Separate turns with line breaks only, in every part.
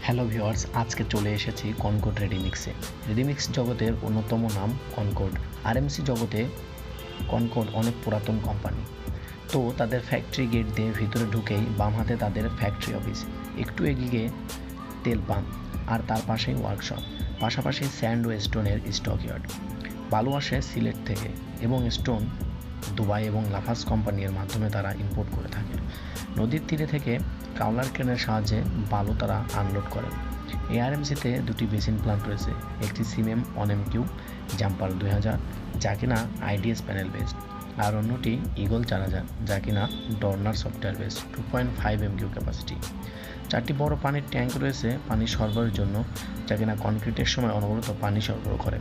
Hello viewers, আজকে চলে এসেছি কনকর্ড রেডিমিক্সে। রেডিমিক্স জগতের অন্যতম নাম কনকর্ড। আরএমসি জগতে কনকর্ড অনেক পুরাতন কোম্পানি। তো তাদের ফ্যাক্টরি গেট দিয়ে ভিতরে ঢুকেই বাম হাতে তাদের ফ্যাক্টরি অফিস, একটু এগিয়ে তেল পাম্প, আর তার পাশেই ওয়ার্কশপ, পাশাপাশি স্যান্ড ও স্টোনের স্টক ইয়ার্ড। বালু আসে সিলেট থেকে এবং স্টোন দুবাই এবং লাফাস কোম্পানির মাধ্যমে তারা ইম্পোর্ট করে থাকে। নদীর তীরে থেকে কাউলার ক্রেনের সাহায্যে বালু তারা আনলোড করেন। এআরএমসিতে দুটি বেসিন প্ল্যান্ট রয়েছে, একটি সিমেম 1MQ জাম্পার 2000 যা কিনা আইডিএস প্যানেল বেসড, আর অন্যটি ইগল 4000 যা কিনা ডর্নার সফটওয়্যার বেসড 2.5MQ ক্যাপাসিটি। 4টি বড় পানির ট্যাঙ্ক রয়েছে পানি সরবরাহের জন্য, যা কিনা কনক্রিটের সময় অনবরত পানি সরবরাহ করে।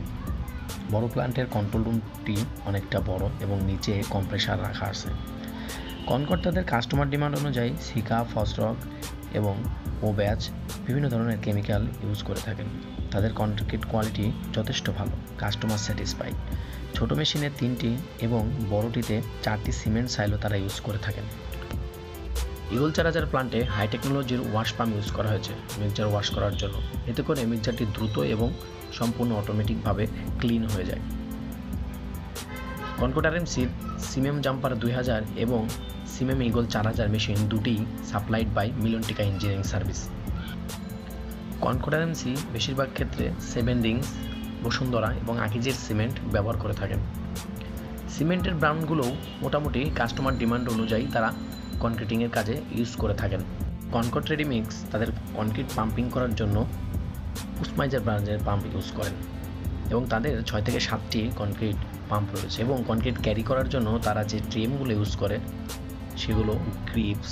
বড় প্ল্যান্টের কন্ট্রোল রুমটি অনেকটা বড় এবং নিচে কম্প্রেসার রাখা আছে। কনকর্ড তাদের কাস্টমার ডিমান্ড অনুযায়ী সিকা, ফসরক এবং ওব্যাচ বিভিন্ন ধরনের কেমিক্যাল ইউজ করে থাকেন। তাদের কনক্রিট কোয়ালিটি যথেষ্ট ভালো, কাস্টমার স্যাটিসফাইড। ছোট মেশিনে 3টি এবং বড়টিতে 4টি সিমেন্ট সাইলো তারা ইউজ করে থাকেন। ইগল 4000 প্ল্যান্টে হাই টেকনোলজির ওয়াশ পাম্প ইউজ করা হয়েছে মিক্সচার ওয়াশ করার জন্য। এতে করে মিক্সচারটি দ্রুত এবং সম্পূর্ণ অটোমেটিকভাবে ক্লিন হয়ে যায়। কনকর্ড আরএমসির সিমেম জাম্পার 2000 এবং সিমেম ইগল 4000 মেশিন দুটিই সাপ্লাইড বাই মিলনটিকা ইঞ্জিনিয়ারিং সার্ভিস। কনকর্ড আরএমসি বেশিরভাগ ক্ষেত্রে 7 রিংস, বসুন্ধরা এবং আকিজের সিমেন্ট ব্যবহার করে থাকেন। সিমেন্টের ব্র্যান্ডগুলোও মোটামুটি কাস্টমার ডিমান্ড অনুযায়ী তারা কনক্রিটিংয়ের কাজে ইউজ করে থাকেন। কনকর্ড রেডিমিক্স তাদের কনক্রিট পাম্পিং করার জন্য পুসমাইজার ব্র্যান্ডের পাম্প ইউজ করেন এবং তাদের 6 থেকে 7টি কনক্রিট পাম্প রয়েছে। এবং কনক্রিট ক্যারি করার জন্য তারা যে ট্রেমগুলো ইউজ করে সেগুলো গ্রিপস,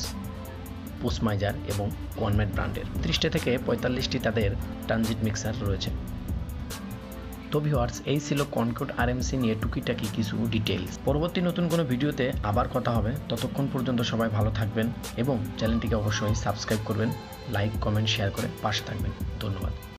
পুসমাইজার এবং কনমেট ব্র্যান্ডের। 30 থেকে 45টি তাদের ট্রানজিট মিক্সার রয়েছে। তো ভিউয়ার্স, এই ছিল কনকর্ড আরএমসি নিয়ে টুকিটাকি কিছু ডিটেইলস। পরবর্তী নতুন কোনো ভিডিওতে আবার কথা হবে। ততক্ষণ পর্যন্ত সবাই ভালো থাকবেন এবং চ্যানেলটিকে অবশ্যই সাবস্ক্রাইব করবেন, লাইক, কমেন্ট, শেয়ার করে পাশে থাকবেন। ধন্যবাদ।